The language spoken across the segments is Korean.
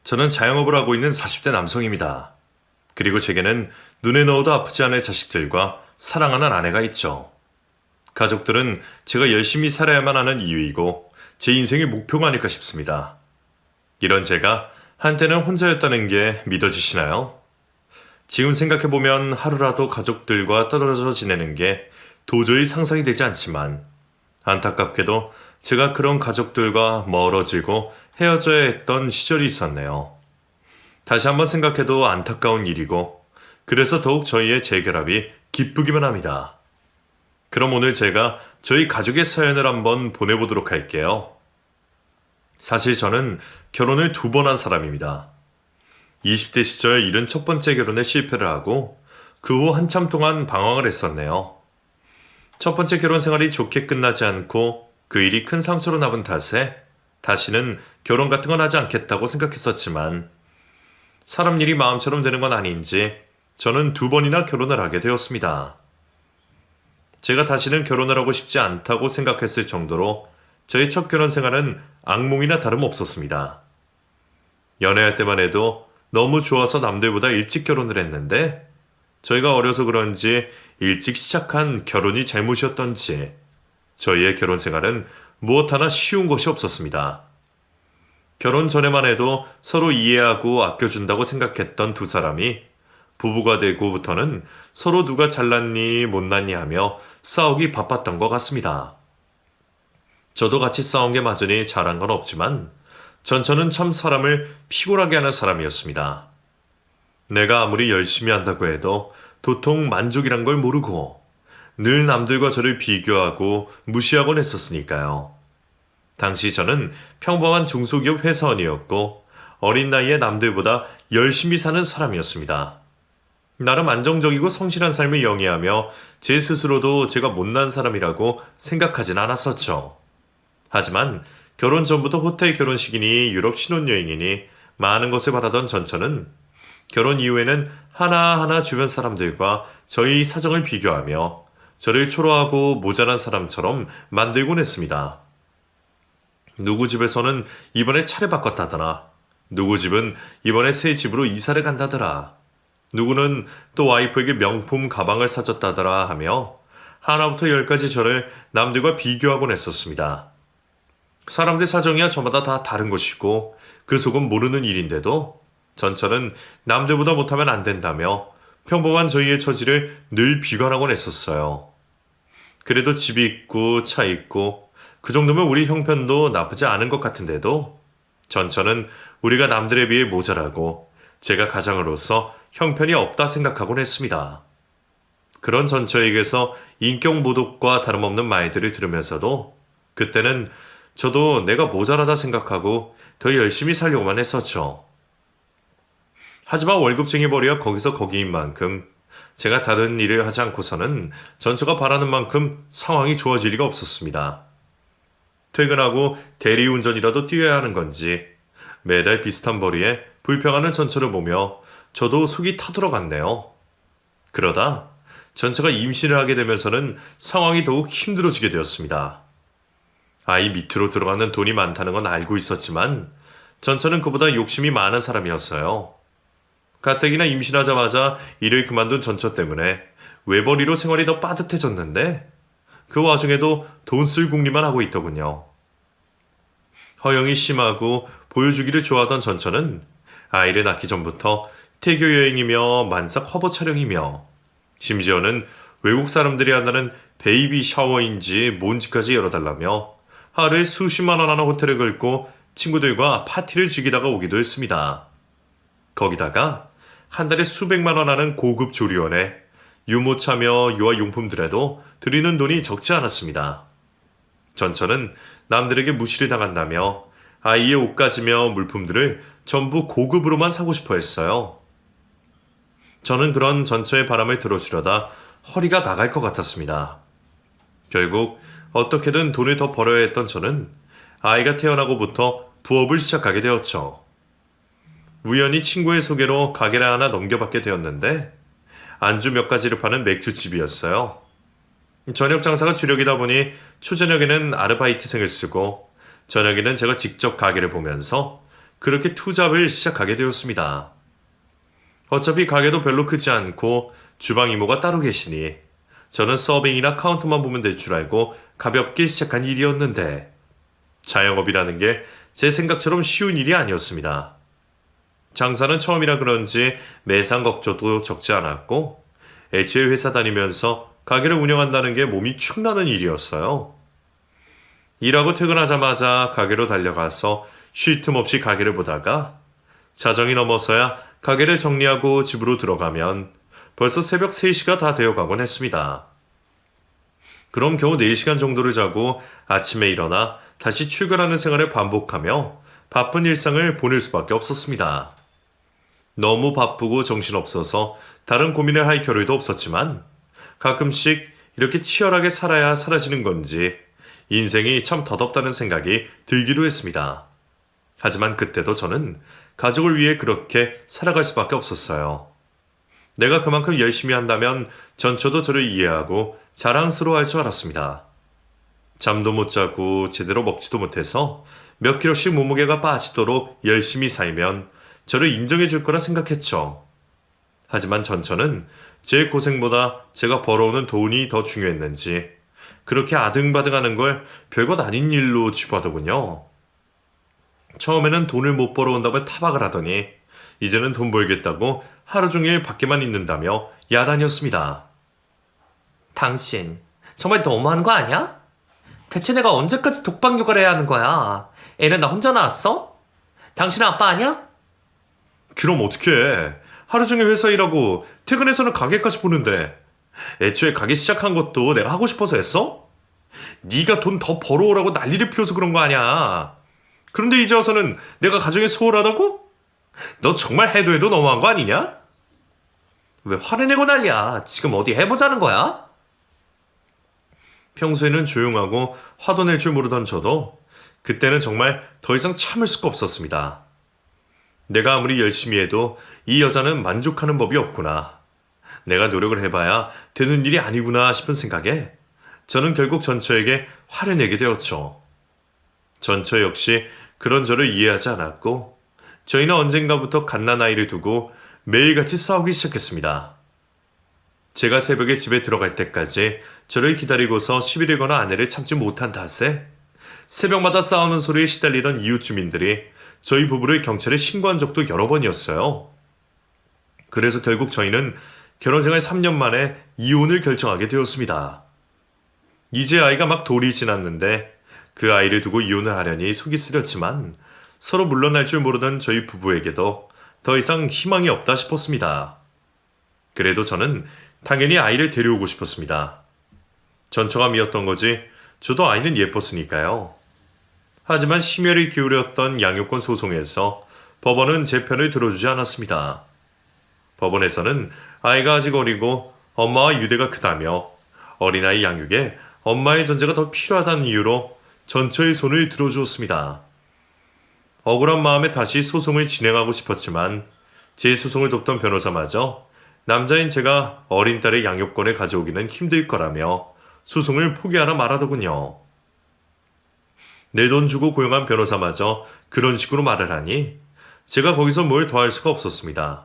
저는 자영업을 하고 있는 40대 남성입니다. 그리고 제게는 눈에 넣어도 아프지 않을 자식들과 사랑하는 아내가 있죠. 가족들은 제가 열심히 살아야만 하는 이유이고 제 인생의 목표가 아닐까 싶습니다. 이런 제가 한때는 혼자였다는 게 믿어지시나요? 지금 생각해보면 하루라도 가족들과 떨어져 지내는 게 도저히 상상이 되지 않지만 안타깝게도 제가 그런 가족들과 멀어지고 헤어져야 했던 시절이 있었네요. 다시 한번 생각해도 안타까운 일이고 그래서 더욱 저희의 재결합이 기쁘기만 합니다. 그럼 오늘 제가 저희 가족의 사연을 한번 보내보도록 할게요. 사실 저는 결혼을 2번 한 사람입니다. 20대 시절 이른 첫 번째 결혼에 실패를 하고 그 후 한참 동안 방황을 했었네요. 첫 번째 결혼 생활이 좋게 끝나지 않고 그 일이 큰 상처로 남은 탓에 다시는 결혼 같은 건 하지 않겠다고 생각했었지만 사람 일이 마음처럼 되는 건 아닌지 저는 2번이나 결혼을 하게 되었습니다. 제가 다시는 결혼을 하고 싶지 않다고 생각했을 정도로 저의 첫 결혼 생활은 악몽이나 다름없었습니다. 연애할 때만 해도 너무 좋아서 남들보다 일찍 결혼을 했는데 저희가 어려서 그런지 일찍 시작한 결혼이 잘못이었던지 저희의 결혼 생활은 무엇 하나 쉬운 것이 없었습니다. 결혼 전에만 해도 서로 이해하고 아껴준다고 생각했던 두 사람이 부부가 되고부터는 서로 누가 잘났니 못났니 하며 싸우기 바빴던 것 같습니다. 저도 같이 싸운 게 맞으니 잘한 건 없지만 전처는 참 사람을 피곤하게 하는 사람이었습니다. 내가 아무리 열심히 한다고 해도 도통 만족이란 걸 모르고 늘 남들과 저를 비교하고 무시하곤 했었으니까요. 당시 저는 평범한 중소기업 회사원이었고 어린 나이에 남들보다 열심히 사는 사람이었습니다. 나름 안정적이고 성실한 삶을 영위하며 제 스스로도 제가 못난 사람이라고 생각하진 않았었죠. 하지만 결혼 전부터 호텔 결혼식이니 유럽 신혼여행이니 많은 것을 바라던 전처는 결혼 이후에는 하나하나 주변 사람들과 저희 사정을 비교하며 저를 초라하고 모자란 사람처럼 만들곤 했습니다. 누구 집에서는 이번에 차를 바꿨다더라. 누구 집은 이번에 새 집으로 이사를 간다더라. 누구는 또 와이프에게 명품 가방을 사줬다더라 하며 하나부터 10까지 저를 남들과 비교하곤 했었습니다. 사람들 사정이야 저마다 다 다른 것이고 그 속은 모르는 일인데도 전처는 남들보다 못하면 안 된다며 평범한 저희의 처지를 늘 비관하곤 했었어요. 그래도 집이 있고 차 있고 그 정도면 우리 형편도 나쁘지 않은 것 같은데도 전처는 우리가 남들에 비해 모자라고 제가 가장으로서 형편이 없다 생각하곤 했습니다. 그런 전처에게서 인격 모독과 다름없는 말들을 들으면서도 그때는 저도 내가 모자라다 생각하고 더 열심히 살려고만 했었죠. 하지만 월급쟁이 벌이야 거기서 거기인 만큼 제가 다른 일을 하지 않고서는 전처가 바라는 만큼 상황이 좋아질 리가 없었습니다. 퇴근하고 대리운전이라도 뛰어야 하는 건지 매달 비슷한 벌이에 불평하는 전처를 보며 저도 속이 타들어갔네요. 그러다 전처가 임신을 하게 되면서는 상황이 더욱 힘들어지게 되었습니다. 아이 밑으로 들어가는 돈이 많다는 건 알고 있었지만 전처는 그보다 욕심이 많은 사람이었어요. 가뜩이나 임신하자마자 일을 그만둔 전처 때문에 외벌이로 생활이 더 빠듯해졌는데 그 와중에도 돈 쓸 궁리만 하고 있더군요. 허영이 심하고 보여주기를 좋아하던 전처는 아이를 낳기 전부터 태교 여행이며 만삭 화보 촬영이며 심지어는 외국 사람들이 한다는 베이비 샤워인지 뭔지까지 열어달라며 하루에 수십만 원 하는 호텔을 긁고 친구들과 파티를 즐기다가 오기도 했습니다. 거기다가 한 달에 수백만 원 하는 고급 조리원에 유모차며 유아용품들에도 들이는 돈이 적지 않았습니다. 전처는 남들에게 무시를 당한다며 아이의 옷가지며 물품들을 전부 고급으로만 사고 싶어 했어요. 저는 그런 전처의 바람을 들어주려다 허리가 나갈 것 같았습니다. 결국 어떻게든 돈을 더 벌어야 했던 저는 아이가 태어나고부터 부업을 시작하게 되었죠. 우연히 친구의 소개로 가게를 하나 넘겨받게 되었는데 안주 몇 가지를 파는 맥주집이었어요. 저녁 장사가 주력이다 보니 초저녁에는 아르바이트생을 쓰고 저녁에는 제가 직접 가게를 보면서 그렇게 투잡을 시작하게 되었습니다. 어차피 가게도 별로 크지 않고 주방 이모가 따로 계시니 저는 서빙이나 카운터만 보면 될 줄 알고 가볍게 시작한 일이었는데 자영업이라는 게 제 생각처럼 쉬운 일이 아니었습니다. 장사는 처음이라 그런지 매상 걱정도 적지 않았고 애초에 회사 다니면서 가게를 운영한다는 게 몸이 축나는 일이었어요. 일하고 퇴근하자마자 가게로 달려가서 쉴 틈 없이 가게를 보다가 자정이 넘어서야 가게를 정리하고 집으로 들어가면 벌써 새벽 3시가 다 되어가곤 했습니다. 그럼 겨우 4시간 정도를 자고 아침에 일어나 다시 출근하는 생활을 반복하며 바쁜 일상을 보낼 수밖에 없었습니다. 너무 바쁘고 정신없어서 다른 고민을 할 겨를도 없었지만 가끔씩 이렇게 치열하게 살아야 사라지는 건지 인생이 참 덧없다는 생각이 들기도 했습니다. 하지만 그때도 저는 가족을 위해 그렇게 살아갈 수밖에 없었어요. 내가 그만큼 열심히 한다면 전처도 저를 이해하고 자랑스러워할 줄 알았습니다. 잠도 못 자고 제대로 먹지도 못해서 몇 킬로씩 몸무게가 빠지도록 열심히 살면 저를 인정해 줄 거라 생각했죠. 하지만 전처는 제 고생보다 제가 벌어오는 돈이 더 중요했는지 그렇게 아등바등하는 걸 별것 아닌 일로 치부하더군요. 처음에는 돈을 못 벌어온다며 타박을 하더니 이제는 돈 벌겠다고 하루 종일 밖에만 있는다며 야단이었습니다. 당신 정말 너무한 거 아니야? 대체 내가 언제까지 독박 육아를 해야 하는 거야? 애는 나 혼자 낳았어? 당신 아빠 아니야? 그럼 어떡해. 하루 종일 회사 일하고 퇴근해서는 가게까지 보는데 애초에 가게 시작한 것도 내가 하고 싶어서 했어? 네가 돈 더 벌어오라고 난리를 피워서 그런 거 아니야. 그런데 이제 와서는 내가 가정에 소홀하다고? 너 정말 해도 해도 너무한 거 아니냐? 왜 화를 내고 난리야? 지금 어디 해보자는 거야? 평소에는 조용하고 화도 낼 줄 모르던 저도 그때는 정말 더 이상 참을 수가 없었습니다. 내가 아무리 열심히 해도 이 여자는 만족하는 법이 없구나. 내가 노력을 해봐야 되는 일이 아니구나 싶은 생각에 저는 결국 전처에게 화를 내게 되었죠. 전처 역시 그런 저를 이해하지 않았고 저희는 언젠가부터 갓난아이를 두고 매일같이 싸우기 시작했습니다. 제가 새벽에 집에 들어갈 때까지 저를 기다리고서 시비를 거나 아내를 참지 못한 탓에 새벽마다 싸우는 소리에 시달리던 이웃 주민들이 저희 부부를 경찰에 신고한 적도 여러 번이었어요. 그래서 결국 저희는 결혼생활 3년 만에 이혼을 결정하게 되었습니다. 이제 아이가 막 돌이 지났는데 그 아이를 두고 이혼을 하려니 속이 쓰렸지만 서로 물러날 줄 모르던 저희 부부에게도 더 이상 희망이 없다 싶었습니다. 그래도 저는 당연히 아이를 데려오고 싶었습니다. 전처가 미웠던 거지 저도 아이는 예뻤으니까요. 하지만 심혈을 기울였던 양육권 소송에서 법원은 제 편을 들어주지 않았습니다. 법원에서는 아이가 아직 어리고 엄마와 유대가 크다며 어린아이 양육에 엄마의 존재가 더 필요하다는 이유로 전처의 손을 들어주었습니다. 억울한 마음에 다시 소송을 진행하고 싶었지만 제 소송을 돕던 변호사마저 남자인 제가 어린 딸의 양육권을 가져오기는 힘들 거라며 소송을 포기하라 말하더군요. 내 돈 주고 고용한 변호사마저 그런 식으로 말을 하니 제가 거기서 뭘 더 할 수가 없었습니다.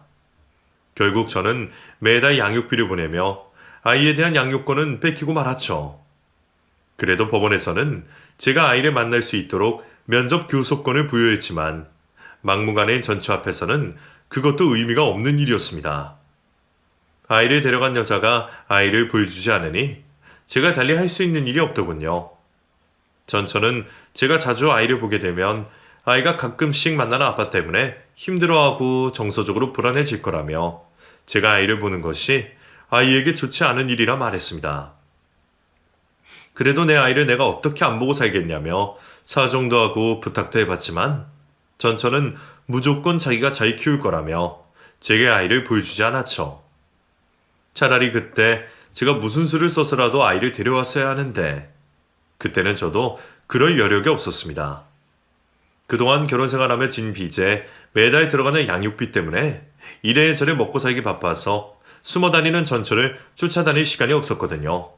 결국 저는 매달 양육비를 보내며 아이에 대한 양육권은 뺏기고 말았죠. 그래도 법원에서는 제가 아이를 만날 수 있도록 면접 교섭권을 부여했지만 막무가내인 전처 앞에서는 그것도 의미가 없는 일이었습니다. 아이를 데려간 여자가 아이를 보여주지 않으니 제가 달리 할 수 있는 일이 없더군요. 전처는 제가 자주 아이를 보게 되면 아이가 가끔씩 만나는 아빠 때문에 힘들어하고 정서적으로 불안해질 거라며 제가 아이를 보는 것이 아이에게 좋지 않은 일이라 말했습니다. 그래도 내 아이를 내가 어떻게 안 보고 살겠냐며 사정도 하고 부탁도 해봤지만 전처는 무조건 자기가 잘 키울 거라며 제게 아이를 보여주지 않았죠. 차라리 그때 제가 무슨 수를 써서라도 아이를 데려왔어야 하는데 그때는 저도 그럴 여력이 없었습니다. 그동안 결혼생활하며 진 빚에 매달 들어가는 양육비 때문에 이래저래 먹고 살기 바빠서 숨어다니는 전처를 쫓아다닐 시간이 없었거든요.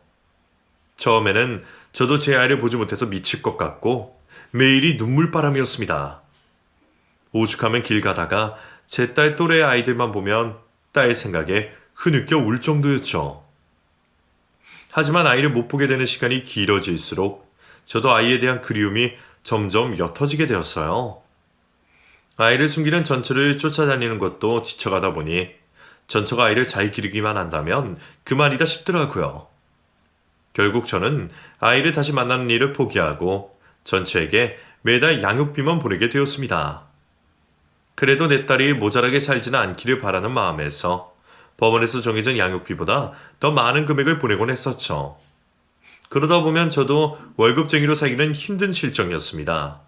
처음에는 저도 제 아이를 보지 못해서 미칠 것 같고 매일이 눈물바람이었습니다. 오죽하면 길 가다가 제 딸 또래의 아이들만 보면 딸 생각에 흐느껴 울 정도였죠. 하지만 아이를 못 보게 되는 시간이 길어질수록 저도 아이에 대한 그리움이 점점 옅어지게 되었어요. 아이를 숨기는 전처를 쫓아다니는 것도 지쳐가다 보니 전처가 아이를 잘 기르기만 한다면 그만이다 싶더라고요. 결국 저는 아이를 다시 만나는 일을 포기하고 전처에게 매달 양육비만 보내게 되었습니다. 그래도 내 딸이 모자라게 살지는 않기를 바라는 마음에서 법원에서 정해진 양육비보다 더 많은 금액을 보내곤 했었죠. 그러다 보면 저도 월급쟁이로 살기는 힘든 실정이었습니다.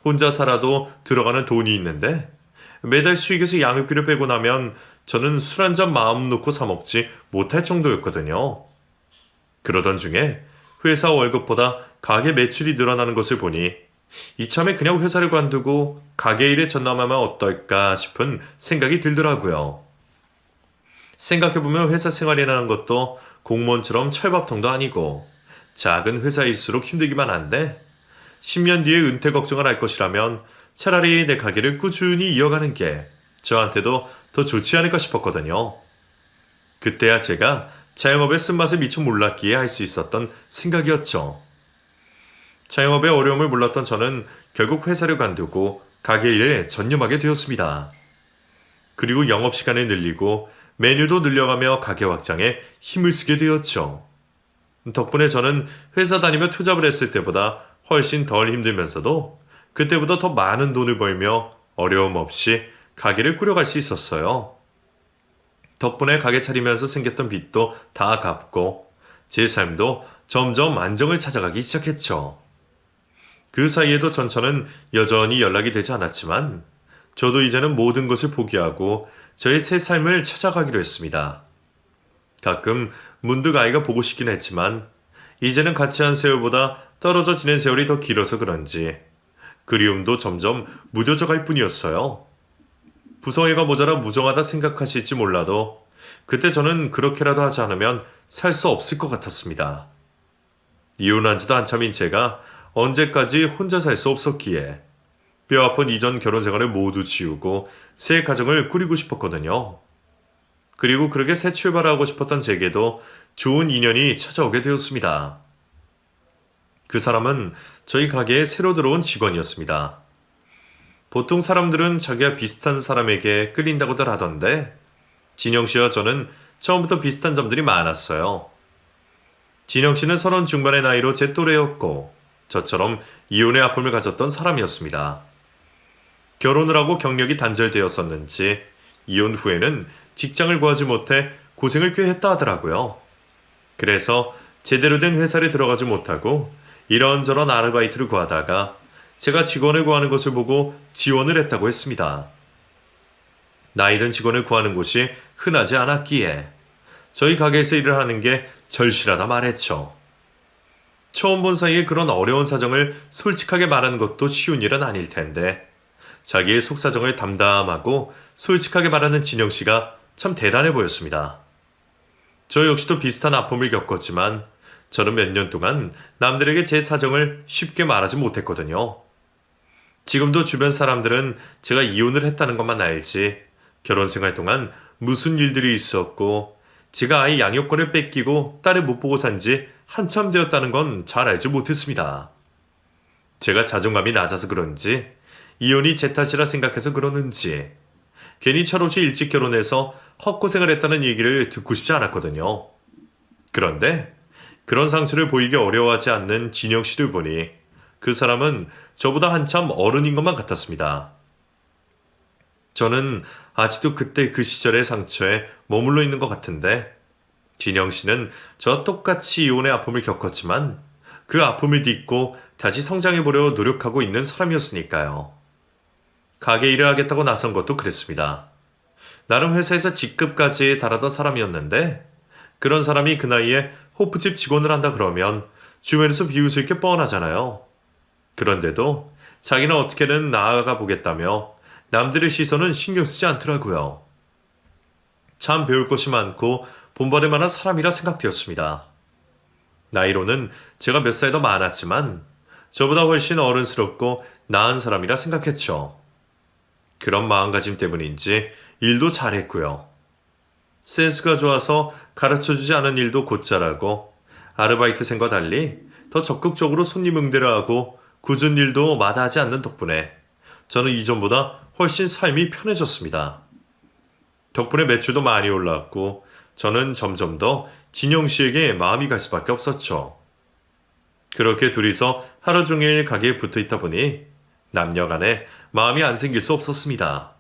혼자 살아도 들어가는 돈이 있는데 매달 수익에서 양육비를 빼고 나면 저는 술 한 잔 마음 놓고 사 먹지 못할 정도였거든요. 그러던 중에 회사 월급보다 가게 매출이 늘어나는 것을 보니 이참에 그냥 회사를 관두고 가게 일에 전념하면 어떨까 싶은 생각이 들더라고요. 생각해보면 회사 생활이라는 것도 공무원처럼 철밥통도 아니고 작은 회사일수록 힘들기만 한데 10년 뒤에 은퇴 걱정을 할 것이라면 차라리 내 가게를 꾸준히 이어가는 게 저한테도 더 좋지 않을까 싶었거든요. 그때야 제가 자영업의 쓴맛을 미처 몰랐기에 할 수 있었던 생각이었죠. 자영업의 어려움을 몰랐던 저는 결국 회사를 관두고 가게 일에 전념하게 되었습니다. 그리고 영업시간을 늘리고 메뉴도 늘려가며 가게 확장에 힘을 쓰게 되었죠. 덕분에 저는 회사 다니며 투잡을 했을 때보다 훨씬 덜 힘들면서도 그때보다 더 많은 돈을 벌며 어려움 없이 가게를 꾸려갈 수 있었어요. 덕분에 가게 차리면서 생겼던 빚도 다 갚고 제 삶도 점점 안정을 찾아가기 시작했죠. 그 사이에도 전처는 여전히 연락이 되지 않았지만 저도 이제는 모든 것을 포기하고 저의 새 삶을 찾아가기로 했습니다. 가끔 문득 아이가 보고 싶긴 했지만 이제는 같이 한 세월보다 떨어져 지낸 세월이 더 길어서 그런지 그리움도 점점 무뎌져 갈 뿐이었어요. 부성애가 모자라 무정하다 생각하실지 몰라도 그때 저는 그렇게라도 하지 않으면 살 수 없을 것 같았습니다. 이혼한 지도 한참인 제가 언제까지 혼자 살 수 없었기에 뼈아픈 이전 결혼 생활을 모두 지우고 새 가정을 꾸리고 싶었거든요. 그리고 그렇게 새 출발을 하고 싶었던 제게도 좋은 인연이 찾아오게 되었습니다. 그 사람은 저희 가게에 새로 들어온 직원이었습니다. 보통 사람들은 자기와 비슷한 사람에게 끌린다고들 하던데 진영 씨와 저는 처음부터 비슷한 점들이 많았어요. 진영 씨는 30 중반의 나이로 제 또래였고 저처럼 이혼의 아픔을 가졌던 사람이었습니다. 결혼을 하고 경력이 단절되었었는지 이혼 후에는 직장을 구하지 못해 고생을 꽤 했다 하더라고요. 그래서 제대로 된 회사를 들어가지 못하고 이런저런 아르바이트를 구하다가 제가 직원을 구하는 것을 보고 지원을 했다고 했습니다. 나이든 직원을 구하는 곳이 흔하지 않았기에 저희 가게에서 일을 하는 게 절실하다 말했죠. 처음 본 사이에 그런 어려운 사정을 솔직하게 말하는 것도 쉬운 일은 아닐 텐데 자기의 속사정을 담담하고 솔직하게 말하는 진영 씨가 참 대단해 보였습니다. 저 역시도 비슷한 아픔을 겪었지만 저는 몇 년 동안 남들에게 제 사정을 쉽게 말하지 못했거든요. 지금도 주변 사람들은 제가 이혼을 했다는 것만 알지 결혼 생활 동안 무슨 일들이 있었고 제가 아이 양육권을 뺏기고 딸을 못 보고 산 지 한참 되었다는 건 잘 알지 못했습니다. 제가 자존감이 낮아서 그런지 이혼이 제 탓이라 생각해서 그러는지 괜히 철없이 일찍 결혼해서 헛고생을 했다는 얘기를 듣고 싶지 않았거든요. 그런데 그런 상처를 보이기 어려워하지 않는 진영 씨를 보니 그 사람은 저보다 한참 어른인 것만 같았습니다. 저는 아직도 그때 그 시절의 상처에 머물러 있는 것 같은데 진영 씨는 저와 똑같이 이혼의 아픔을 겪었지만 그 아픔을 딛고 다시 성장해보려 노력하고 있는 사람이었으니까요. 가게 일을 하겠다고 나선 것도 그랬습니다. 나름 회사에서 직급까지 달하던 사람이었는데 그런 사람이 그 나이에 호프집 직원을 한다 그러면 주변에서 비웃을 게 뻔하잖아요. 그런데도 자기는 어떻게든 나아가 보겠다며 남들의 시선은 신경 쓰지 않더라고요. 참 배울 것이 많고 본받을 만한 사람이라 생각되었습니다. 나이로는 제가 몇 살 더 많았지만 저보다 훨씬 어른스럽고 나은 사람이라 생각했죠. 그런 마음가짐 때문인지 일도 잘했고요. 센스가 좋아서 가르쳐주지 않은 일도 곧 잘하고 아르바이트생과 달리 더 적극적으로 손님 응대를 하고 굳은 일도 마다하지 않는 덕분에 저는 이전보다 훨씬 삶이 편해졌습니다. 덕분에 매출도 많이 올랐고 저는 점점 더 진영 씨에게 마음이 갈 수밖에 없었죠. 그렇게 둘이서 하루 종일 가게에 붙어 있다 보니 남녀 간에 마음이 안 생길 수 없었습니다.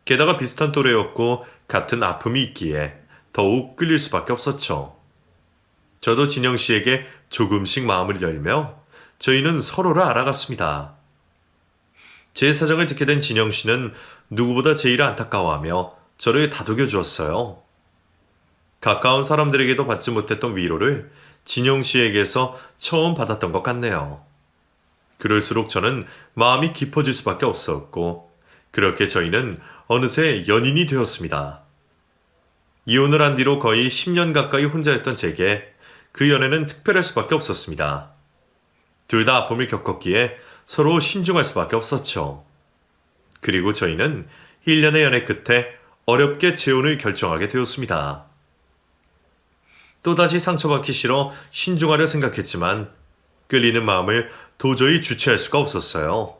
게다가 비슷한 또래였고 같은 아픔이 있기에 더욱 끌릴 수밖에 없었죠. 저도 진영 씨에게 조금씩 마음을 열며 저희는 서로를 알아갔습니다. 제 사정을 듣게 된 진영 씨는 누구보다 제 일을 안타까워하며 저를 다독여 주었어요. 가까운 사람들에게도 받지 못했던 위로를 진영 씨에게서 처음 받았던 것 같네요. 그럴수록 저는 마음이 깊어질 수밖에 없었고 그렇게 저희는 어느새 연인이 되었습니다. 이혼을 한 뒤로 거의 10년 가까이 혼자였던 제게 그 연애는 특별할 수밖에 없었습니다. 둘 다 아픔을 겪었기에 서로 신중할 수밖에 없었죠. 그리고 저희는 1년의 연애 끝에 어렵게 재혼을 결정하게 되었습니다. 또다시 상처받기 싫어 신중하려 생각했지만 끌리는 마음을 도저히 주체할 수가 없었어요.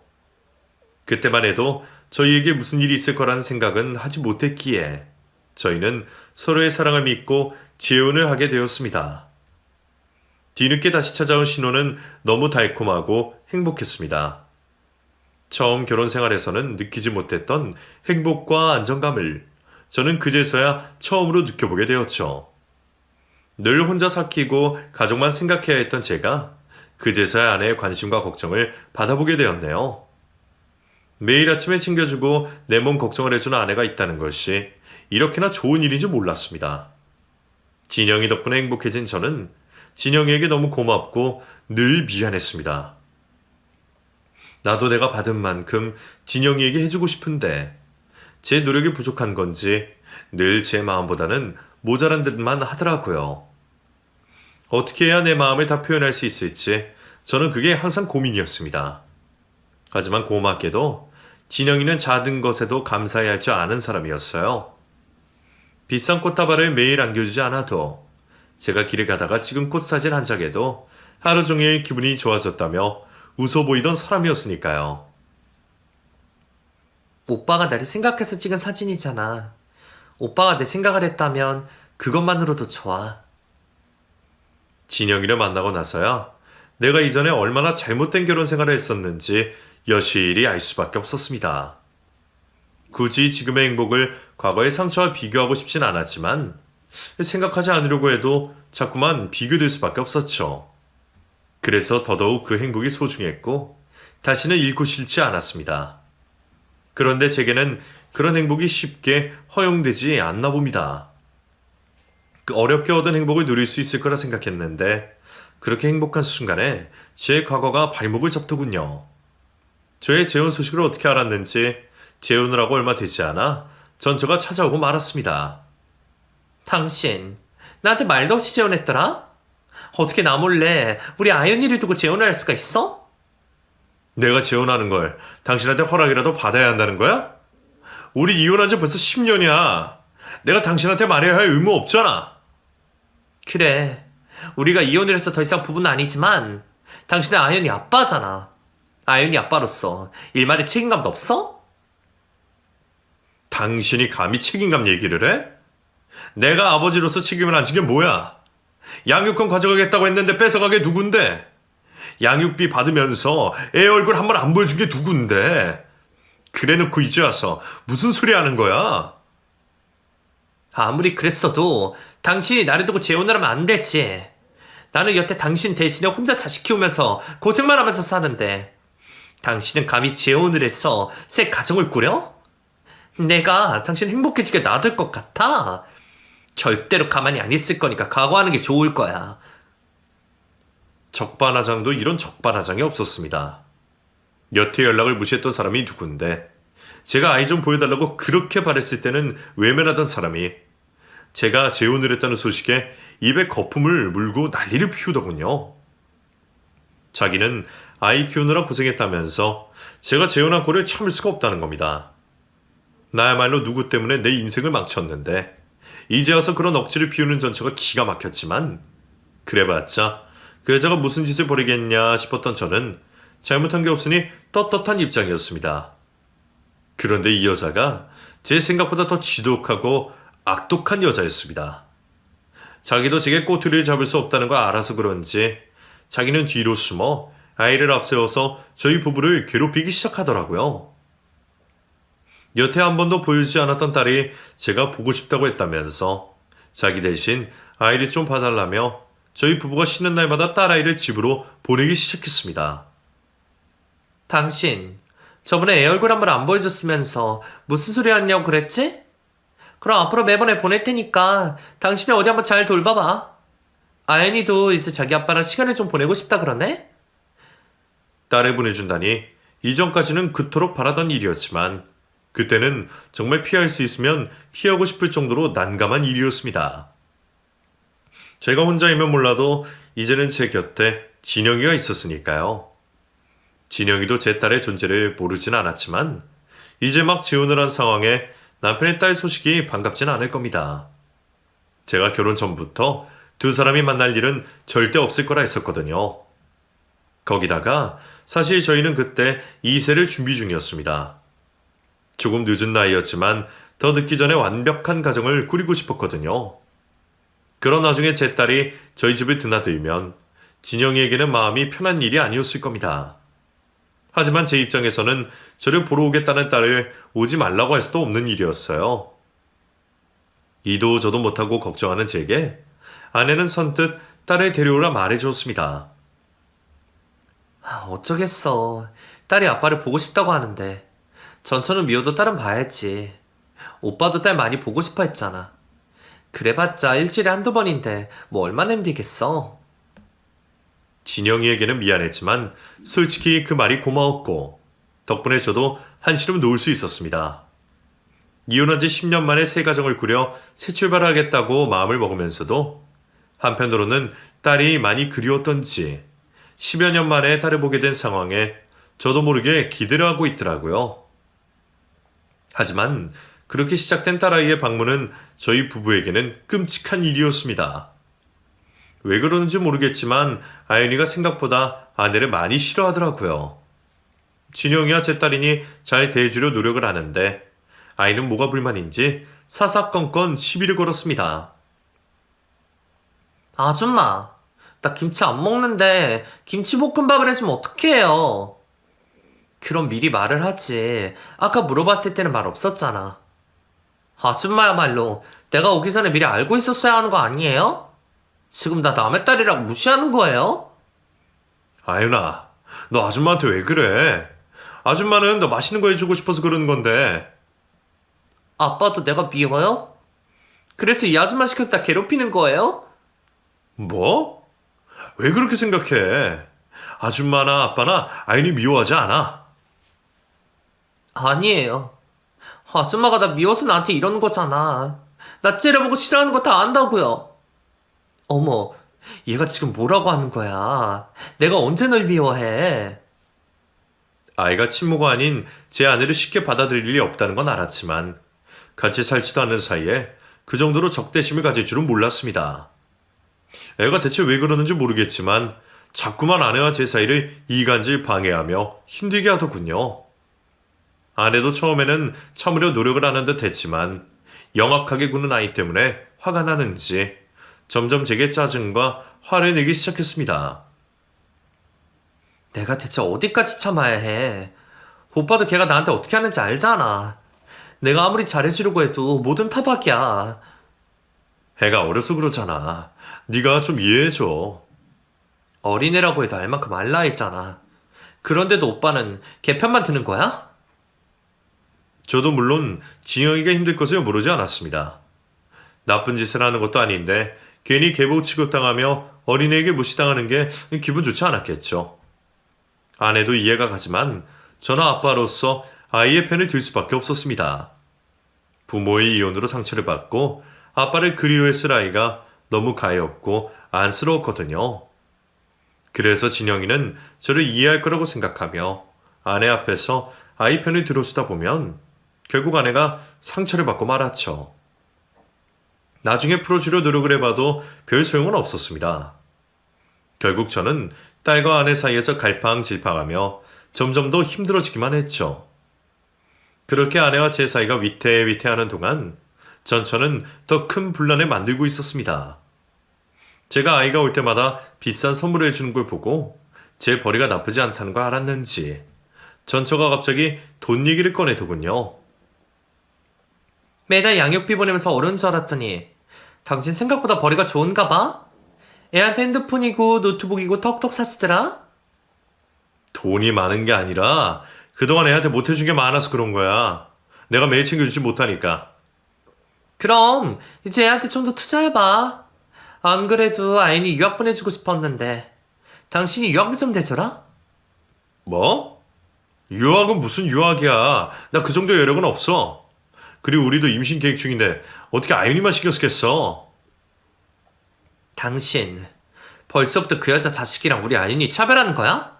그때만 해도 저희에게 무슨 일이 있을 거라는 생각은 하지 못했기에 저희는 서로의 사랑을 믿고 재혼을 하게 되었습니다. 뒤늦게 다시 찾아온 신호는 너무 달콤하고 행복했습니다. 처음 결혼 생활에서는 느끼지 못했던 행복과 안정감을 저는 그제서야 처음으로 느껴보게 되었죠. 늘 혼자 삭히고 가족만 생각해야 했던 제가 그제서야 아내의 관심과 걱정을 받아보게 되었네요. 매일 아침에 챙겨주고 내 몸 걱정을 해주는 아내가 있다는 것이 이렇게나 좋은 일인지 몰랐습니다. 진영이 덕분에 행복해진 저는 진영이에게 너무 고맙고 늘 미안했습니다. 나도 내가 받은 만큼 진영이에게 해주고 싶은데 제 노력이 부족한 건지 늘 제 마음보다는 모자란 듯만 하더라고요. 어떻게 해야 내 마음을 다 표현할 수 있을지 저는 그게 항상 고민이었습니다. 하지만 고맙게도 진영이는 작은 것에도 감사해야 할 줄 아는 사람이었어요. 비싼 꽃다발을 매일 안겨주지 않아도 제가 길을 가다가 찍은 꽃 사진 한 장에도 하루 종일 기분이 좋아졌다며 웃어 보이던 사람이었으니까요. 오빠가 나를 생각해서 찍은 사진이잖아. 오빠가 내 생각을 했다면 그것만으로도 좋아. 진영이를 만나고 나서야 내가 이전에 얼마나 잘못된 결혼 생활을 했었는지 여실히 알 수밖에 없었습니다. 굳이 지금의 행복을 과거의 상처와 비교하고 싶진 않았지만 생각하지 않으려고 해도 자꾸만 비교될 수밖에 없었죠. 그래서 더더욱 그 행복이 소중했고 다시는 잃고 싫지 않았습니다. 그런데 제게는 그런 행복이 쉽게 허용되지 않나 봅니다. 그 어렵게 얻은 행복을 누릴 수 있을 거라 생각했는데 그렇게 행복한 순간에 제 과거가 발목을 잡더군요. 저의 재혼 소식을 어떻게 알았는지 재혼을 하고 얼마 되지 않아 전처가 찾아오고 말았습니다. 당신 나한테 말도 없이 재혼했더라? 어떻게 나 몰래 우리 아연이를 두고 재혼을 할 수가 있어? 내가 재혼하는 걸 당신한테 허락이라도 받아야 한다는 거야? 우리 이혼한 지 벌써 10년이야. 내가 당신한테 말해야 할 의무 없잖아. 그래, 우리가 이혼을 해서 더 이상 부부는 아니지만 당신은 아연이 아빠잖아. 아연이 아빠로서 일말의 책임감도 없어? 당신이 감히 책임감 얘기를 해? 내가 아버지로서 책임을 안 진 게 뭐야? 양육권 가져가겠다고 했는데 뺏어가게 누군데? 양육비 받으면서 애 얼굴 한 번 안 보여준 게 누군데? 그래놓고 이제 와서 무슨 소리 하는 거야? 아무리 그랬어도 당신이 나를 두고 재혼을 하면 안 되지. 나는 여태 당신 대신에 혼자 자식 키우면서 고생만 하면서 사는데 당신은 감히 재혼을 해서 새 가정을 꾸려? 내가 당신 행복해지게 놔둘 것 같아? 절대로 가만히 안 있을 거니까 각오하는 게 좋을 거야. 적반하장도 이런 적반하장이 없었습니다. 여태 연락을 무시했던 사람이 누군데 제가 아이 좀 보여달라고 그렇게 바랬을 때는 외면하던 사람이 제가 재혼을 했다는 소식에 입에 거품을 물고 난리를 피우더군요. 자기는 아이 키우느라 고생했다면서 제가 재혼한 꼴을 참을 수가 없다는 겁니다. 나야말로 누구 때문에 내 인생을 망쳤는데 이제 와서 그런 억지를 피우는 전처가 기가 막혔지만 그래봤자 그 여자가 무슨 짓을 벌이겠냐 싶었던 저는 잘못한 게 없으니 떳떳한 입장이었습니다. 그런데 이 여자가 제 생각보다 더 지독하고 악독한 여자였습니다. 자기도 제게 꼬투리를 잡을 수 없다는 걸 알아서 그런지 자기는 뒤로 숨어 아이를 앞세워서 저희 부부를 괴롭히기 시작하더라고요. 여태 한 번도 보여주지 않았던 딸이 제가 보고 싶다고 했다면서 자기 대신 아이를 좀 봐달라며 저희 부부가 쉬는 날마다 딸아이를 집으로 보내기 시작했습니다. 당신, 저번에 애 얼굴 한 번 안 보여줬으면서 무슨 소리 하냐고 그랬지? 그럼 앞으로 매번 애 보낼 테니까 당신이 어디 한번 잘 돌봐봐. 아연이도 이제 자기 아빠랑 시간을 좀 보내고 싶다 그러네? 딸을 보내준다니 이전까지는 그토록 바라던 일이었지만 그때는 정말 피할 수 있으면 피하고 싶을 정도로 난감한 일이었습니다. 제가 혼자이면 몰라도 이제는 제 곁에 진영이가 있었으니까요. 진영이도 제 딸의 존재를 모르진 않았지만 이제 막 재혼을 한 상황에 남편의 딸 소식이 반갑진 않을 겁니다. 제가 결혼 전부터 두 사람이 만날 일은 절대 없을 거라 했었거든요. 거기다가 사실 저희는 그때 2세를 준비 중이었습니다. 조금 늦은 나이였지만 더 늦기 전에 완벽한 가정을 꾸리고 싶었거든요. 그런 와중에 제 딸이 저희 집을 드나들면 진영이에게는 마음이 편한 일이 아니었을 겁니다. 하지만 제 입장에서는 저를 보러 오겠다는 딸을 오지 말라고 할 수도 없는 일이었어요. 이도 저도 못하고 걱정하는 제게 아내는 선뜻 딸을 데려오라 말해주었습니다. 어쩌겠어. 딸이 아빠를 보고 싶다고 하는데. 전처는 미워도 딸은 봐야지. 오빠도 딸 많이 보고 싶어 했잖아. 그래봤자 일주일에 한두 번인데 뭐 얼마나 힘들겠어. 진영이에게는 미안했지만 솔직히 그 말이 고마웠고 덕분에 저도 한시름 놓을 수 있었습니다. 이혼한 지 10년 만에 새 가정을 꾸려 새 출발하겠다고 마음을 먹으면서도 한편으로는 딸이 많이 그리웠던지 10여 년 만에 딸을 보게 된 상황에 저도 모르게 기대를 하고 있더라고요. 하지만 그렇게 시작된 딸아이의 방문은 저희 부부에게는 끔찍한 일이었습니다. 왜 그러는지 모르겠지만 아연이가 생각보다 아내를 많이 싫어하더라고요. 진영이와 제 딸이니 잘 대해주려 노력을 하는데 아이는 뭐가 불만인지 사사건건 시비를 걸었습니다. 아줌마, 나 김치 안 먹는데 김치볶음밥을 해주면 어떡해요? 그럼 미리 말을 하지. 아까 물어봤을 때는 말 없었잖아. 아줌마야말로 내가 오기 전에 미리 알고 있었어야 하는 거 아니에요? 지금 나 남의 딸이라고 무시하는 거예요? 아연아, 너 아줌마한테 왜 그래? 아줌마는 너 맛있는 거 해주고 싶어서 그러는 건데. 아빠도 내가 미워요? 그래서 이 아줌마 시켜서 나 괴롭히는 거예요? 뭐? 왜 그렇게 생각해? 아줌마나 아빠나 아연이 미워하지 않아. 아니에요. 아줌마가 나 미워서 나한테 이러는 거잖아. 나 째려보고 싫어하는 거 다 안다고요. 어머, 얘가 지금 뭐라고 하는 거야? 내가 언제 널 미워해? 아이가 친모가 아닌 제 아내를 쉽게 받아들일 리 없다는 건 알았지만 같이 살지도 않는 사이에 그 정도로 적대심을 가질 줄은 몰랐습니다. 애가 대체 왜 그러는지 모르겠지만 자꾸만 아내와 제 사이를 이간질 방해하며 힘들게 하더군요. 아내도 처음에는 참으려 노력을 하는 듯 했지만 영악하게 구는 아이 때문에 화가 나는지 점점 제게 짜증과 화를 내기 시작했습니다. 내가 대체 어디까지 참아야 해? 오빠도 걔가 나한테 어떻게 하는지 알잖아. 내가 아무리 잘해주려고 해도 뭐든 타박이야. 애가 어려서 그러잖아. 네가 좀 이해해줘. 어린애라고 해도 알 만큼 알라 했잖아. 그런데도 오빠는 걔 편만 드는 거야? 저도 물론 진영이가 힘들 것을 모르지 않았습니다. 나쁜 짓을 하는 것도 아닌데 괜히 계보 취급당하며 어린애에게 무시당하는 게 기분 좋지 않았겠죠. 아내도 이해가 가지만 저는 아빠로서 아이의 편을 들 수밖에 없었습니다. 부모의 이혼으로 상처를 받고 아빠를 그리워했을 아이가 너무 가엾고 안쓰러웠거든요. 그래서 진영이는 저를 이해할 거라고 생각하며 아내 앞에서 아이 편을 들어주다 보면 결국 아내가 상처를 받고 말았죠. 나중에 풀어주려 노력을 해봐도 별 소용은 없었습니다. 결국 저는 딸과 아내 사이에서 갈팡질팡하며 점점 더 힘들어지기만 했죠. 그렇게 아내와 제 사이가 위태위태하는 동안 전처는 더 큰 분란을 만들고 있었습니다. 제가 아이가 올 때마다 비싼 선물을 해주는 걸 보고 제 벌이가 나쁘지 않다는 걸 알았는지 전처가 갑자기 돈 얘기를 꺼내더군요. 매달 양육비 보내면서 어려운 줄 알았더니 당신 생각보다 벌이가 좋은가 봐? 애한테 핸드폰이고 노트북이고 턱턱 사주더라? 돈이 많은 게 아니라 그동안 애한테 못해준 게 많아서 그런 거야. 내가 매일 챙겨주지 못하니까. 그럼 이제 애한테 좀 더 투자해봐. 안 그래도 아인이 유학 보내주고 싶었는데 당신이 유학비 좀 대줘라? 뭐? 유학은 무슨 유학이야. 나 그 정도 여력은 없어. 그리고 우리도 임신 계획 중인데 어떻게 아윤이만 신경 쓰겠어. 당신 벌써부터 그 여자 자식이랑 우리 아윤이 차별하는 거야?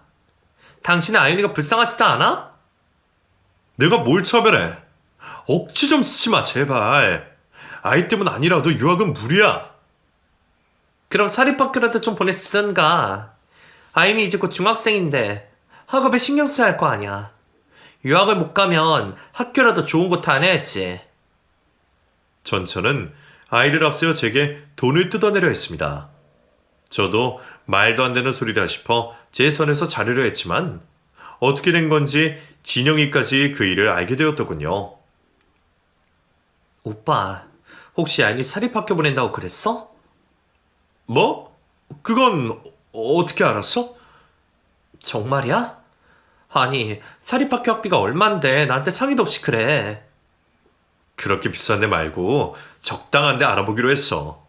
당신은 아윤이가 불쌍하지도 않아? 내가 뭘 차별해. 억지 좀 쓰지 마 제발. 아이 때문 아니라도 유학은 무리야. 그럼 사립학교라도 좀 보내주던가. 아윤이 이제 곧 중학생인데 학업에 신경 써야 할 거 아니야. 유학을 못 가면 학교라도 좋은 곳 다녀야지. 전처는 아이를 앞세워 제게 돈을 뜯어내려 했습니다. 저도 말도 안 되는 소리라 싶어 제 선에서 자르려 했지만 어떻게 된 건지 진영이까지 그 일을 알게 되었더군요. 오빠, 혹시 아윤이 사립학교 보낸다고 그랬어? 뭐? 그건 어떻게 알았어? 정말이야? 아니, 사립학교 학비가 얼만데 나한테 상의도 없이 그래. 그렇게 비싼 데 말고 적당한 데 알아보기로 했어.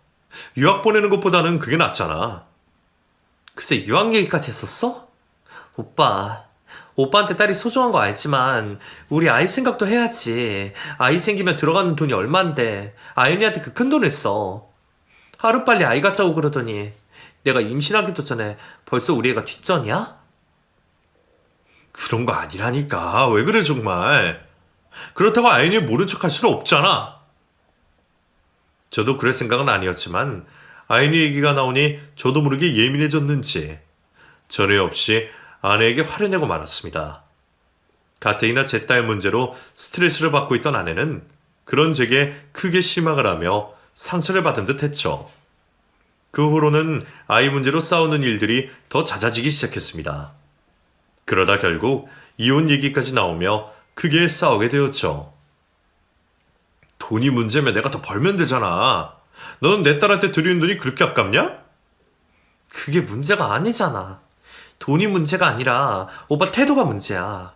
유학 보내는 것보다는 그게 낫잖아. 글쎄 유학 얘기까지 했었어? 오빠, 오빠한테 딸이 소중한 거 알지만 우리 아이 생각도 해야지. 아이 생기면 들어가는 돈이 얼만데 아윤이한테 그 큰 돈을 써. 하루빨리 아이 갖자고 그러더니 내가 임신하기도 전에 벌써 우리 애가 뒷전이야? 그런 거 아니라니까. 왜 그래 정말. 그렇다고 아연이 모른 척 할 수는 없잖아. 저도 그럴 생각은 아니었지만 아연이 얘기가 나오니 저도 모르게 예민해졌는지 전에 없이 아내에게 화를 내고 말았습니다. 가뜩이나 제 딸 문제로 스트레스를 받고 있던 아내는 그런 제게 크게 실망을 하며 상처를 받은 듯 했죠. 그 후로는 아이 문제로 싸우는 일들이 더 잦아지기 시작했습니다. 그러다 결국 이혼 얘기까지 나오며 크게 싸우게 되었죠. 돈이 문제면 내가 더 벌면 되잖아. 너는 내 딸한테 드리는 돈이 그렇게 아깝냐? 그게 문제가 아니잖아. 돈이 문제가 아니라 오빠 태도가 문제야.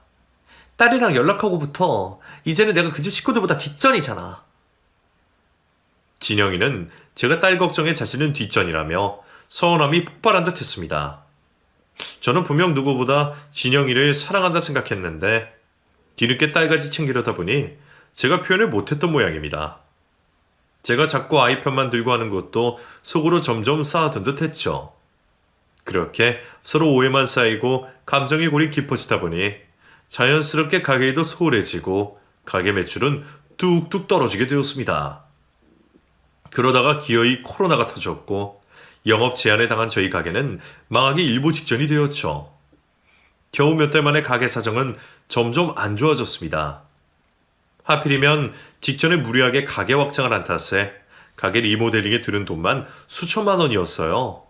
딸이랑 연락하고부터 이제는 내가 그 집 식구들보다 뒷전이잖아. 진영이는 제가 딸 걱정에 자신은 뒷전이라며 서운함이 폭발한 듯 했습니다. 저는 분명 누구보다 진영이를 사랑한다 생각했는데 뒤늦게 딸까지 챙기려다 보니 제가 표현을 못했던 모양입니다. 제가 자꾸 아이 편만 들고 하는 것도 속으로 점점 쌓아둔 듯 했죠. 그렇게 서로 오해만 쌓이고 감정의 골이 깊어지다 보니 자연스럽게 가게에도 소홀해지고 가게 매출은 뚝뚝 떨어지게 되었습니다. 그러다가 기어이 코로나가 터졌고 영업 제한에 당한 저희 가게는 망하기 일보 직전이 되었죠. 겨우 몇 달 만에 가게 사정은 점점 안 좋아졌습니다. 하필이면 직전에 무리하게 가게 확장을 한 탓에 가게 리모델링에 들은 돈만 수천만 원이었어요.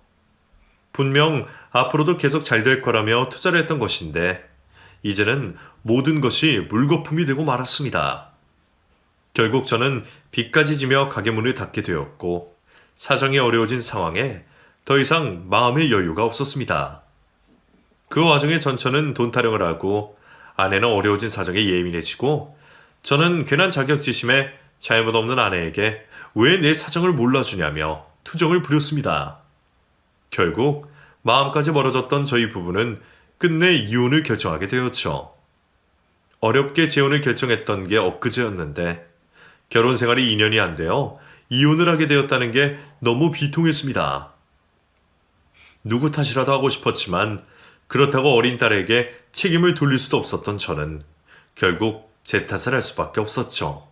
분명 앞으로도 계속 잘 될 거라며 투자를 했던 것인데 이제는 모든 것이 물거품이 되고 말았습니다. 결국 저는 빚까지 지며 가게 문을 닫게 되었고 사정이 어려워진 상황에 더 이상 마음의 여유가 없었습니다. 그 와중에 전처는 돈 타령을 하고 아내는 어려워진 사정에 예민해지고 저는 괜한 자격지심에 잘못 없는 아내에게 왜 내 사정을 몰라주냐며 투정을 부렸습니다. 결국 마음까지 멀어졌던 저희 부부는 끝내 이혼을 결정하게 되었죠. 어렵게 재혼을 결정했던 게 엊그제였는데 결혼 생활이 2년이 안 되어 이혼을 하게 되었다는 게 너무 비통했습니다. 누구 탓이라도 하고 싶었지만 그렇다고 어린 딸에게 책임을 돌릴 수도 없었던 저는 결국 제 탓을 할 수밖에 없었죠.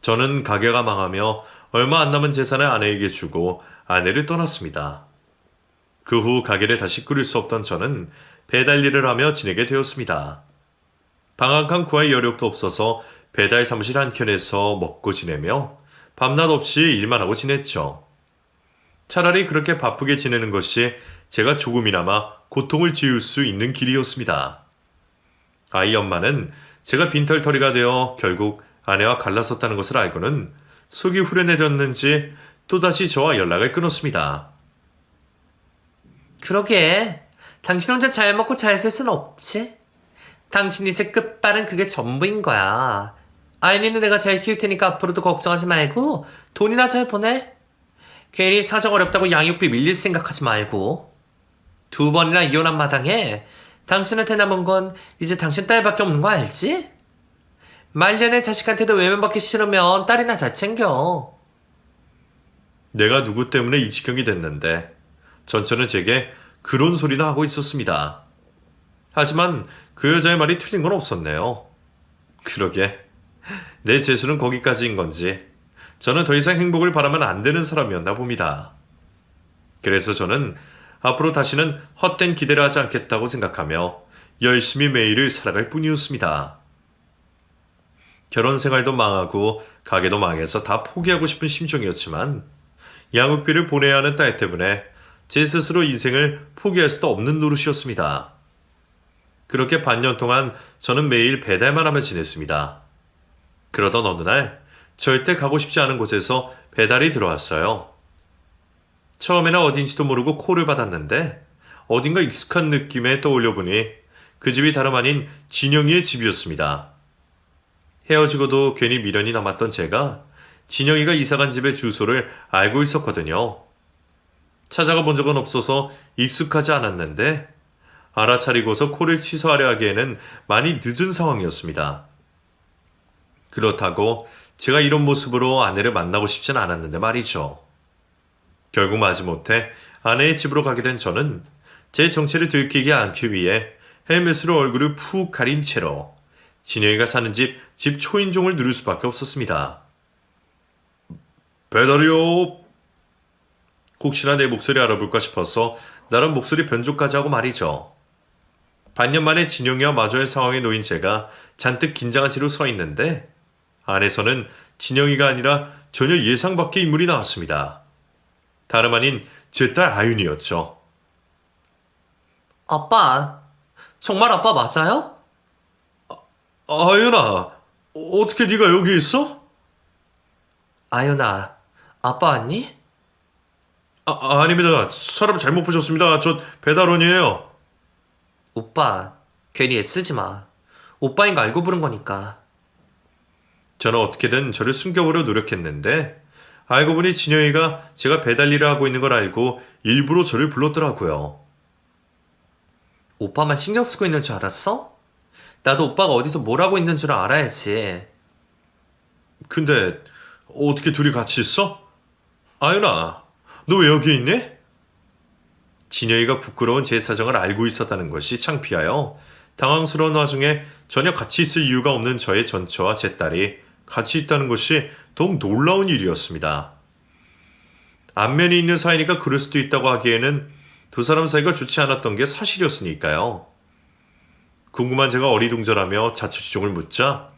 저는 가게가 망하며 얼마 안 남은 재산을 아내에게 주고 아내를 떠났습니다. 그 후 가게를 다시 꾸릴 수 없던 저는 배달 일을 하며 지내게 되었습니다. 방 한 칸 구할 여력도 없어서 배달 사무실 한켠에서 먹고 지내며 밤낮 없이 일만 하고 지냈죠. 차라리 그렇게 바쁘게 지내는 것이 제가 조금이나마 고통을 지울 수 있는 길이었습니다. 아이 엄마는 제가 빈털터리가 되어 결국 아내와 갈라섰다는 것을 알고는 속이 후련해졌는지 또다시 저와 연락을 끊었습니다. 그러게. 당신 혼자 잘 먹고 잘 살 순 없지? 당신 인생 끝발은 그게 전부인 거야. 아이니는 내가 잘 키울 테니까 앞으로도 걱정하지 말고 돈이나 잘 보내. 괜히 사정 어렵다고 양육비 밀릴 생각하지 말고. 2번이나 이혼한 마당에 당신한테 남은 건 이제 당신 딸밖에 없는 거 알지? 말년에 자식한테도 외면받기 싫으면 딸이나 잘 챙겨. 내가 누구 때문에 이 지경이 됐는데 전처는 제게 그런 소리나 하고 있었습니다. 하지만 그 여자의 말이 틀린 건 없었네요. 그러게 내 재수는 거기까지인 건지 저는 더 이상 행복을 바라면 안 되는 사람이었나 봅니다. 그래서 저는 앞으로 다시는 헛된 기대를 하지 않겠다고 생각하며 열심히 매일을 살아갈 뿐이었습니다. 결혼 생활도 망하고 가게도 망해서 다 포기하고 싶은 심정이었지만 양육비를 보내야 하는 딸 때문에 제 스스로 인생을 포기할 수도 없는 노릇이었습니다. 그렇게 반년 동안 저는 매일 배달만 하며 지냈습니다. 그러던 어느 날 절대 가고 싶지 않은 곳에서 배달이 들어왔어요. 처음에는 어딘지도 모르고 콜을 받았는데 어딘가 익숙한 느낌에 떠올려 보니 그 집이 다름 아닌 진영이의 집이었습니다. 헤어지고도 괜히 미련이 남았던 제가 진영이가 이사간 집의 주소를 알고 있었거든요. 찾아가 본 적은 없어서 익숙하지 않았는데 알아차리고서 콜을 취소하려 하기에는 많이 늦은 상황이었습니다. 그렇다고 제가 이런 모습으로 아내를 만나고 싶진 않았는데 말이죠. 결국 마지못해 아내의 집으로 가게 된 저는 제 정체를 들키지 않기 위해 헬멧으로 얼굴을 푹 가린 채로 진영이가 사는 집 초인종을 누를 수밖에 없었습니다. 배달이요. 혹시나 내 목소리 알아볼까 싶어서 나름 목소리 변조까지 하고 말이죠. 반년 만에 진영이와 마주할 상황에 놓인 제가 잔뜩 긴장한 채로 서 있는데 안에서는 진영이가 아니라 전혀 예상 밖의 인물이 나왔습니다. 다름 아닌 제 딸 아윤이었죠. 아빠, 정말 아빠 맞아요? 아윤아, 어떻게 네가 여기 있어? 아윤아, 아빠 왔니? 아닙니다. 사람 잘못 보셨습니다. 저 배달원이에요. 오빠, 괜히 애쓰지 마. 오빠인 거 알고 부른 거니까. 저는 어떻게든 저를 숨겨보려 노력했는데 알고 보니 진영이가 제가 배달 일을 하고 있는 걸 알고 일부러 저를 불렀더라고요. 오빠만 신경 쓰고 있는 줄 알았어? 나도 오빠가 어디서 뭘 하고 있는 줄 알아야지. 근데 어떻게 둘이 같이 있어? 아윤아, 너 왜 여기 있니? 진영이가 부끄러운 제 사정을 알고 있었다는 것이 창피하여 당황스러운 와중에 전혀 같이 있을 이유가 없는 저의 전처와 제 딸이 같이 있다는 것이 더욱 놀라운 일이었습니다. 안면이 있는 사이니까 그럴 수도 있다고 하기에는 두 사람 사이가 좋지 않았던 게 사실이었으니까요. 궁금한 제가 어리둥절하며 자초지종을 묻자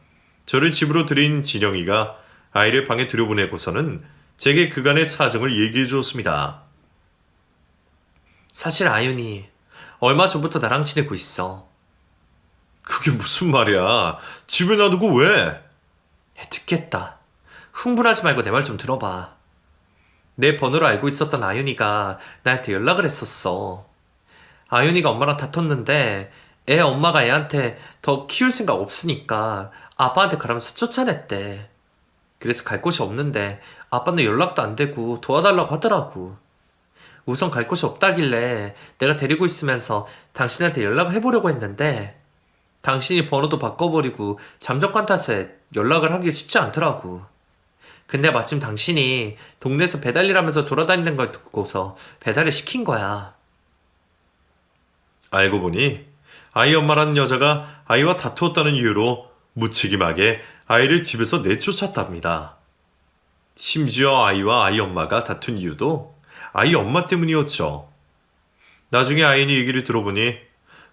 저를 집으로 들인 진영이가 아이를 방에 들여보내고서는 제게 그간의 사정을 얘기해 주었습니다. 사실 아윤이 얼마 전부터 나랑 지내고 있어. 그게 무슨 말이야? 집에 놔두고 왜? 듣겠다. 흥분하지 말고 내 말 좀 들어봐. 내 번호를 알고 있었던 아윤이가 나한테 연락을 했었어. 아윤이가 엄마랑 다퉜는데 애 엄마가 애한테 더 키울 생각 없으니까 아빠한테 가라면서 쫓아냈대. 그래서 갈 곳이 없는데 아빠는 연락도 안 되고 도와달라고 하더라고. 우선 갈 곳이 없다길래 내가 데리고 있으면서 당신한테 연락을 해보려고 했는데 당신이 번호도 바꿔버리고 잠적한 탓에 연락을 하기 쉽지 않더라고. 근데 마침 당신이 동네에서 배달 일하면서 돌아다니는 걸 듣고서 배달을 시킨 거야. 알고 보니 아이 엄마라는 여자가 아이와 다투었다는 이유로 무책임하게 아이를 집에서 내쫓았답니다. 심지어 아이와 아이 엄마가 다툰 이유도 아이 엄마 때문이었죠. 나중에 아이니 얘기를 들어보니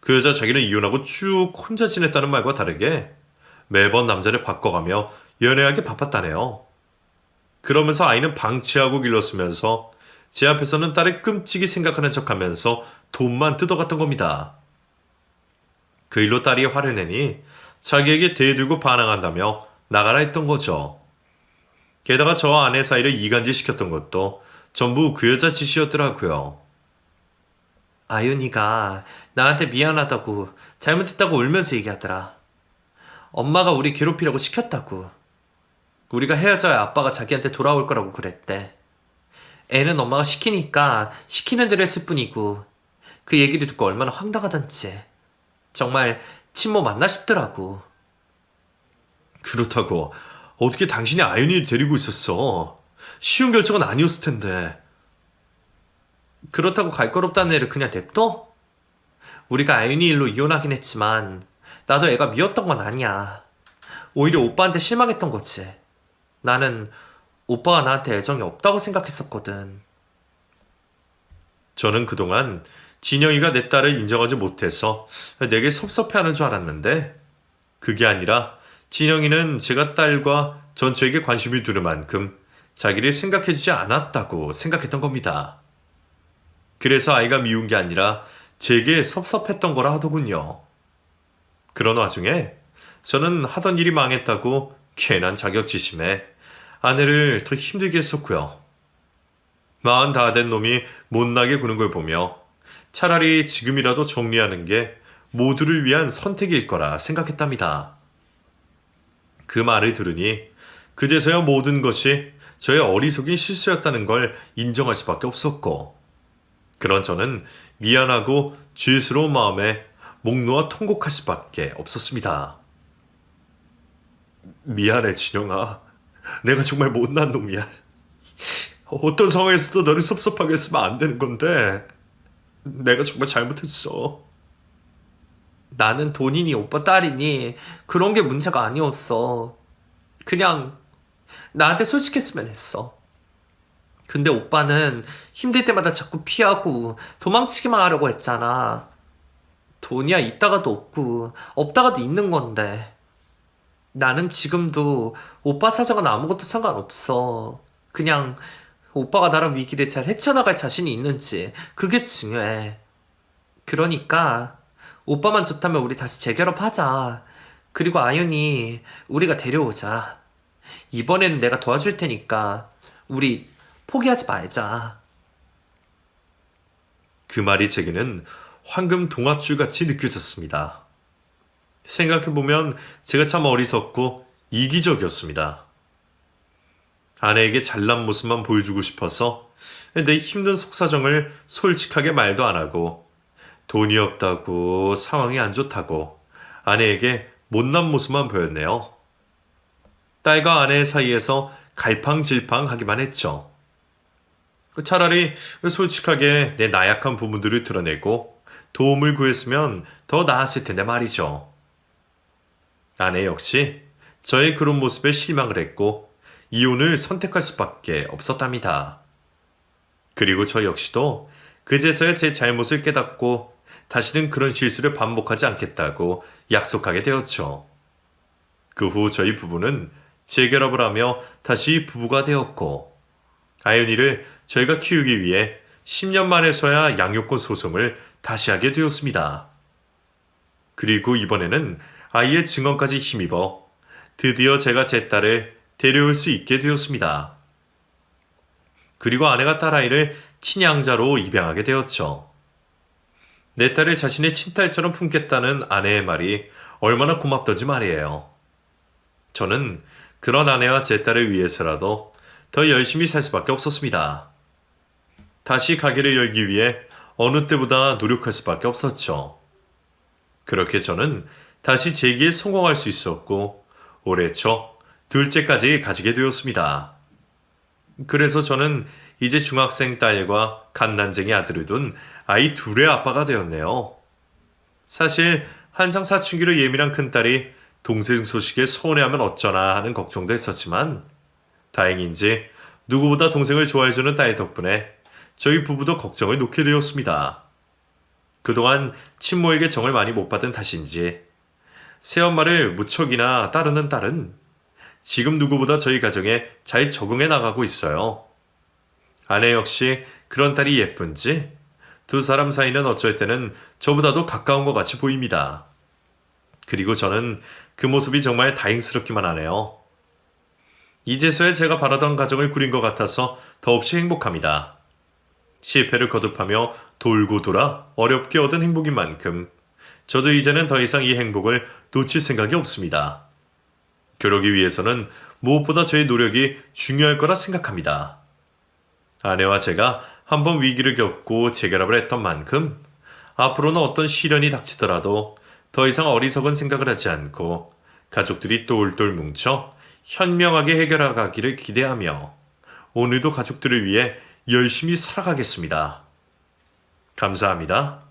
그 여자 자기는 이혼하고 쭉 혼자 지냈다는 말과 다르게 매번 남자를 바꿔가며 연애하게 바빴다네요. 그러면서 아이는 방치하고 길렀으면서 제 앞에서는 딸을 끔찍이 생각하는 척하면서 돈만 뜯어갔던 겁니다. 그 일로 딸이 화를 내니 자기에게 대들고 반항한다며 나가라 했던 거죠. 게다가 저 아내 사이를 이간질 시켰던 것도 전부 그 여자 짓이었더라고요. 아윤이가 나한테 미안하다고 잘못했다고 울면서 얘기하더라. 엄마가 우리 괴롭히려고 시켰다고. 우리가 헤어져야 아빠가 자기한테 돌아올 거라고 그랬대. 애는 엄마가 시키니까 시키는 대로 했을 뿐이고 그 얘기를 듣고 얼마나 황당하던지. 정말 친모 맞나 싶더라고. 그렇다고 어떻게 당신이 아윤이를 데리고 있었어? 쉬운 결정은 아니었을 텐데. 그렇다고 갈 걸 없다는 애를 그냥 냅둬? 우리가 아윤이 일로 이혼하긴 했지만 나도 애가 미웠던 건 아니야. 오히려 오빠한테 실망했던 거지. 나는 오빠가 나한테 애정이 없다고 생각했었거든. 저는 그동안 진영이가 내 딸을 인정하지 못해서 내게 섭섭해하는 줄 알았는데 그게 아니라 진영이는 제가 딸과 전처에게 관심이 두는 만큼 자기를 생각해주지 않았다고 생각했던 겁니다. 그래서 아이가 미운 게 아니라 제게 섭섭했던 거라 하더군요. 그런 와중에 저는 하던 일이 망했다고 괜한 자격지심에 아내를 더 힘들게 했었고요. 40 다 된 놈이 못나게 구는 걸 보며 차라리 지금이라도 정리하는 게 모두를 위한 선택일 거라 생각했답니다. 그 말을 들으니 그제서야 모든 것이 저의 어리석인 실수였다는 걸 인정할 수밖에 없었고 그런 저는 미안하고 죄스러운 마음에 목 놓아 통곡할 수밖에 없었습니다. 미안해 진영아. 내가 정말 못난 놈이야. 어떤 상황에서도 너를 섭섭하게 했으면 안 되는 건데 내가 정말 잘못했어. 나는 돈이니 오빠 딸이니 그런 게 문제가 아니었어. 그냥 나한테 솔직했으면 했어. 근데 오빠는 힘들 때마다 자꾸 피하고 도망치기만 하려고 했잖아. 돈이야 있다가도 없고 없다가도 있는 건데. 나는 지금도 오빠 사정은 아무것도 상관없어. 그냥 오빠가 나랑 위기를 잘 헤쳐나갈 자신이 있는지 그게 중요해. 그러니까 오빠만 좋다면 우리 다시 재결합하자. 그리고 아윤이 우리가 데려오자. 이번에는 내가 도와줄 테니까 우리 포기하지 말자. 그 말이 제게는 황금 동아줄 같이 느껴졌습니다. 생각해보면 제가 참 어리석고 이기적이었습니다. 아내에게 잘난 모습만 보여주고 싶어서 내 힘든 속사정을 솔직하게 말도 안 하고 돈이 없다고 상황이 안 좋다고 아내에게 못난 모습만 보였네요. 딸과 아내 사이에서 갈팡질팡하기만 했죠. 차라리 솔직하게 내 나약한 부분들을 드러내고 도움을 구했으면 더 나았을 텐데 말이죠. 아내 역시 저의 그런 모습에 실망을 했고 이혼을 선택할 수밖에 없었답니다. 그리고 저 역시도 그제서야 제 잘못을 깨닫고 다시는 그런 실수를 반복하지 않겠다고 약속하게 되었죠. 그 후 저희 부부는 재결합을 하며 다시 부부가 되었고 아연이를 저희가 키우기 위해 10년 만에서야 양육권 소송을 다시 하게 되었습니다. 그리고 이번에는 아이의 증언까지 힘입어 드디어 제가 제 딸을 데려올 수 있게 되었습니다. 그리고 아내가 딸아이를 친양자로 입양하게 되었죠. 내 딸을 자신의 친딸처럼 품겠다는 아내의 말이 얼마나 고맙던지 말이에요. 저는 그런 아내와 제 딸을 위해서라도 더 열심히 살 수밖에 없었습니다. 다시 가게를 열기 위해 어느 때보다 노력할 수밖에 없었죠. 그렇게 저는 다시 재기에 성공할 수 있었고 올해 초 둘째까지 가지게 되었습니다. 그래서 저는 이제 중학생 딸과 갓난쟁이 아들을 둔 아이 둘의 아빠가 되었네요. 사실 한창 사춘기로 예민한 큰딸이 동생 소식에 서운해하면 어쩌나 하는 걱정도 했었지만 다행인지 누구보다 동생을 좋아해주는 딸 덕분에 저희 부부도 걱정을 놓게 되었습니다. 그동안 친모에게 정을 많이 못 받은 탓인지 새엄마를 무척이나 따르는 딸은 지금 누구보다 저희 가정에 잘 적응해 나가고 있어요. 아내 역시 그런 딸이 예쁜지 두 사람 사이는 어쩔 때는 저보다도 가까운 것 같이 보입니다. 그리고 저는 그 모습이 정말 다행스럽기만 하네요. 이제서야 제가 바라던 가정을 꾸린 것 같아서 더없이 행복합니다. 실패를 거듭하며 돌고 돌아 어렵게 얻은 행복인 만큼 저도 이제는 더 이상 이 행복을 놓칠 생각이 없습니다. 그러기 위해서는 무엇보다 저의 노력이 중요할 거라 생각합니다. 아내와 제가 한번 위기를 겪고 재결합을 했던 만큼 앞으로는 어떤 시련이 닥치더라도 더 이상 어리석은 생각을 하지 않고 가족들이 똘똘 뭉쳐 현명하게 해결하기를 기대하며 오늘도 가족들을 위해 열심히 살아가겠습니다. 감사합니다.